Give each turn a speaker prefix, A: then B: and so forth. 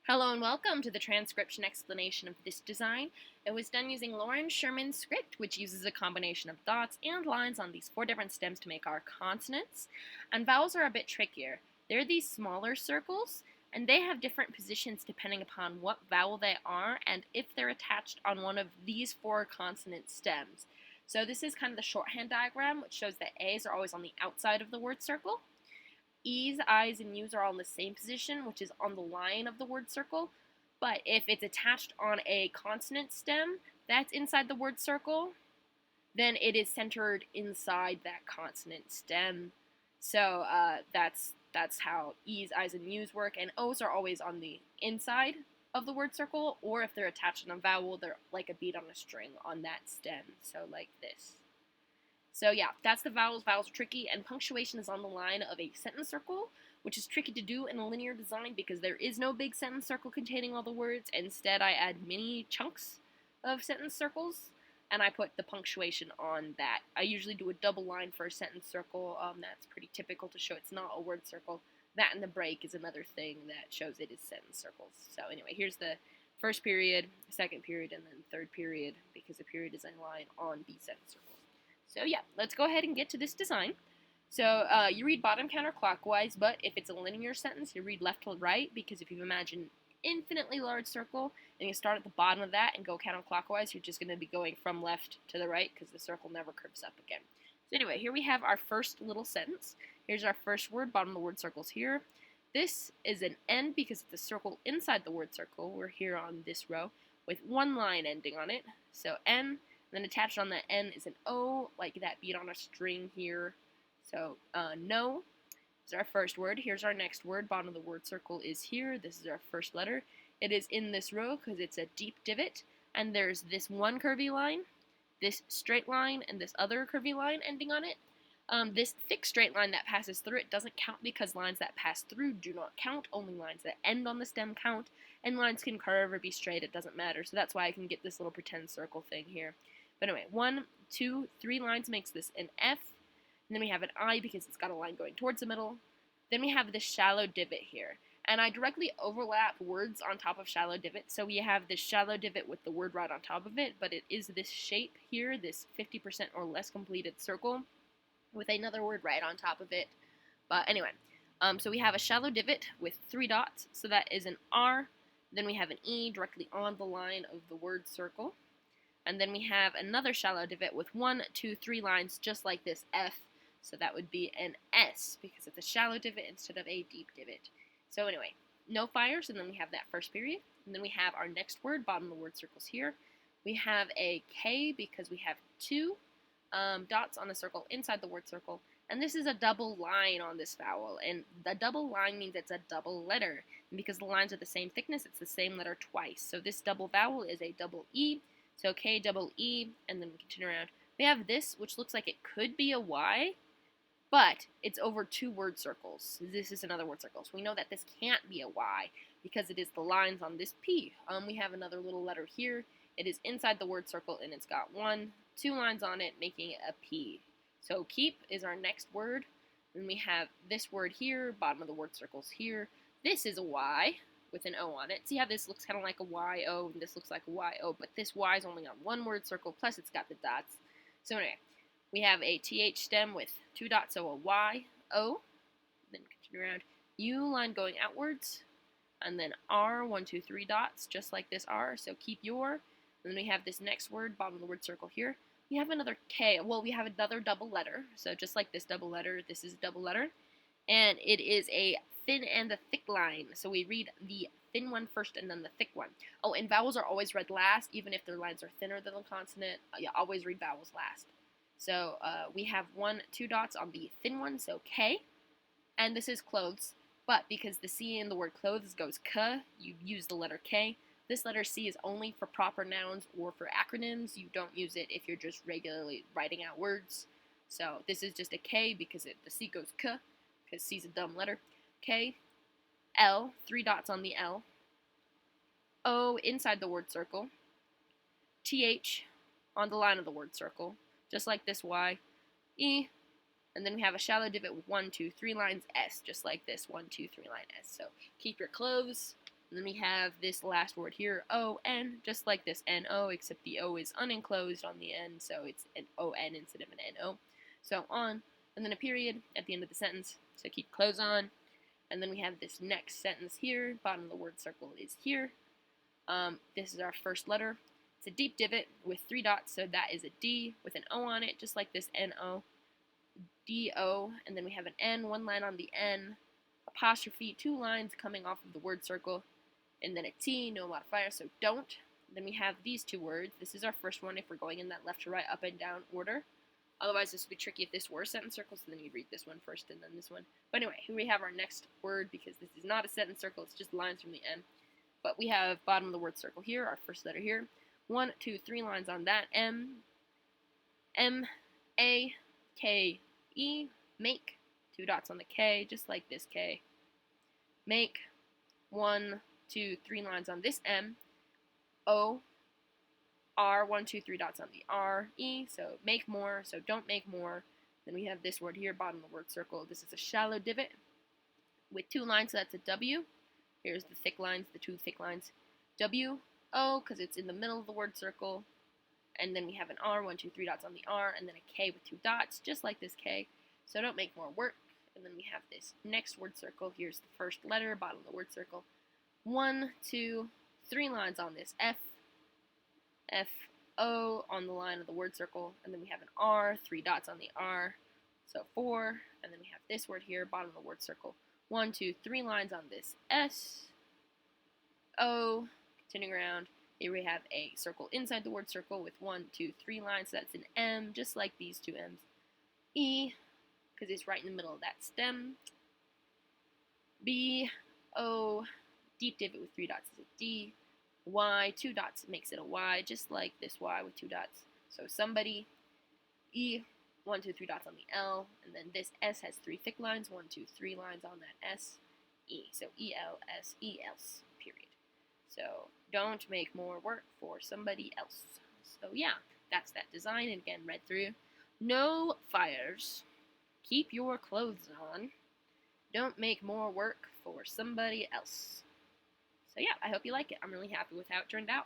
A: Hello and welcome to the transcription explanation of this design. It was done using Loren Sherman's script, which uses a combination of dots and lines on these 4 different stems to make our consonants. And vowels are a bit trickier. They're these smaller circles, and they have different positions depending upon what vowel they are and if they're attached on one of these 4 consonant stems. So this is kind of the shorthand diagram, which shows that A's are always on the outside of the word circle. E's, I's, and U's are all in the same position, which is on the line of the word circle. But if it's attached on a consonant stem that's inside the word circle, then it is centered inside that consonant stem. So that's how E's, I's, and U's work. And O's are always on the inside of the word circle, or if they're attached on a vowel, they're like a bead on a string on that stem. So like this. So yeah, that's the vowels. Vowels are tricky, and punctuation is on the line of a sentence circle, which is tricky to do in a linear design because there is no big sentence circle containing all the words. Instead, I add mini chunks of sentence circles, and I put the punctuation on that. I usually do a double line for a sentence circle. That's pretty typical to show it's not a word circle. That and the break is another thing that shows it is sentence circles. So anyway, here's the first period, second period, and then third period, because the period is a line on the sentence circle. So yeah, let's go ahead and get to this design. So you read bottom counterclockwise, but if it's a linear sentence, you read left to right, because if you imagine infinitely large circle and you start at the bottom of that and go counterclockwise, you're just going to be going from left to the right because the circle never curves up again. So anyway, here we have our first little sentence. Here's our first word, bottom of the word circle's here. This is an N because it's a circle inside the word circle. We're here on this row with one line ending on it. So N. Then attached on the N is an O, like that bead on a string here. So, no is our first word. Here's our next word. Bottom of the word circle is here. This is our first letter. It is in this row because it's a deep divot. And there's this one curvy line, this straight line, and this other curvy line ending on it. This thick straight line that passes through it doesn't count because lines that pass through do not count. Only lines that end on the stem count. And lines can curve or be straight. It doesn't matter. So that's why I can get this little pretend circle thing here. But anyway, 1, 2, 3 lines makes this an F. And then we have an I because it's got a line going towards the middle. Then we have this shallow divot here. And I directly overlap words on top of shallow divot. So we have this shallow divot with the word right on top of it. But it is this shape here, this 50% or less completed circle with another word right on top of it. But anyway, so we have a shallow divot with 3 dots. So that is an R. Then we have an E directly on the line of the word circle. And then we have another shallow divot with 1, 2, 3 lines just like this F. So that would be an S because it's a shallow divot instead of a deep divot. So anyway, no fires, and then we have that first period. And then we have our next word, bottom of the word circles here. We have a K because we have 2 dots on the circle inside the word circle. And this is a double line on this vowel. And the double line means it's a double letter. And because the lines are the same thickness, it's the same letter twice. So this double vowel is a double E. So K double E, and then we continue around. We have this, which looks like it could be a Y, but it's over 2 word circles. This is another word circle. So we know that this can't be a Y because it is the lines on this P. We have another little letter here. It is inside the word circle, and it's got 1, 2 lines on it, making it a P. So keep is our next word. Then we have this word here, bottom of the word circle's here. This is a Y with an O on it. See how this looks kind of like a Y-O, and this looks like a Y-O, but this Y is only on 1 word circle, plus it's got the dots. So anyway, we have a TH stem with 2 dots, so a Y-O, then continue around, U line going outwards, and then R, 1, 2, 3 dots, just like this R, so keep your, and then we have this next word, bottom of the word circle here. We have another K, well, we have another double letter, so just like this double letter, this is a double letter, and it is a thin and a thick line. So we read the thin one first and then the thick one. Oh, and vowels are always read last, even if their lines are thinner than the consonant. You always read vowels last. So we have 1, 2 dots on the thin one, so K. And this is clothes. But because the C in the word clothes goes K, you use the letter K. This letter C is only for proper nouns or for acronyms. You don't use it if you're just regularly writing out words. So this is just a K because the C goes K, because C is a dumb letter. K, L, 3 dots on the L, O inside the word circle, TH on the line of the word circle, just like this Y, E, and then we have a shallow divot with 1, 2, 3 lines S, just like this 1, 2, 3 line S. So keep your clothes, And then we have this last word here, O-N, just like this N-O, except the O is unenclosed on the end, so it's an O-N instead of an N-O. So on, and then a period at the end of the sentence, so keep close on. And then we have this next sentence here, bottom of the word circle is here. This is our first letter. It's a deep divot with 3 dots, so that is a D with an O on it, just like this N-O, D-O, and then we have an N, 1 line on the N, apostrophe, 2 lines coming off of the word circle, and then a T, no modifier, so don't. Then we have these 2 words. This is our first one if we're going in that left to right, up and down order. Otherwise, this would be tricky if this were a sentence circle, so then you'd read this one first and then this one. But anyway, here we have our next word, because this is not a sentence circle, it's just lines from the M. But we have bottom of the word circle here, our first letter here. 1, 2, 3 lines on that. M, A, K, E, make. 2 dots on the K, just like this K. Make. 1, 2, 3 lines on this M. O, R, 1, 2, 3 dots on the R, E, so make more, so don't make more. Then we have this word here, bottom of the word circle. This is a shallow divot with 2 lines, so that's a W. Here's the thick lines, the 2 thick lines. W, O, because it's in the middle of the word circle. And then we have an R, 1, 2, 3 dots on the R, and then a K with 2 dots, just like this K. So don't make more work. And then we have this next word circle. Here's the first letter, bottom of the word circle. 1, 2, 3 lines on this F, F, O on the line of the word circle, and then we have an R, 3 dots on the R, so 4, and then we have this word here, bottom of the word circle. 1, 2, 3 lines on this S, O, continuing around. Here we have a circle inside the word circle with 1, 2, 3 lines, so that's an M, just like these 2 M's. E, because it's right in the middle of that stem. B, O, deep divot with 3 dots is a D. Y, 2 dots makes it a Y, just like this Y with 2 dots. So somebody. E, 1, 2, 3 dots on the L, and then this S has 3 thick lines, 1, 2, 3 lines on that S. E, so E-L-S, E-else, period. So don't make more work for somebody else. So yeah, that's that design, and again, read through. No fires. Keep your clothes on. Don't make more work for somebody else. So yeah, I hope you like it. I'm really happy with how it turned out.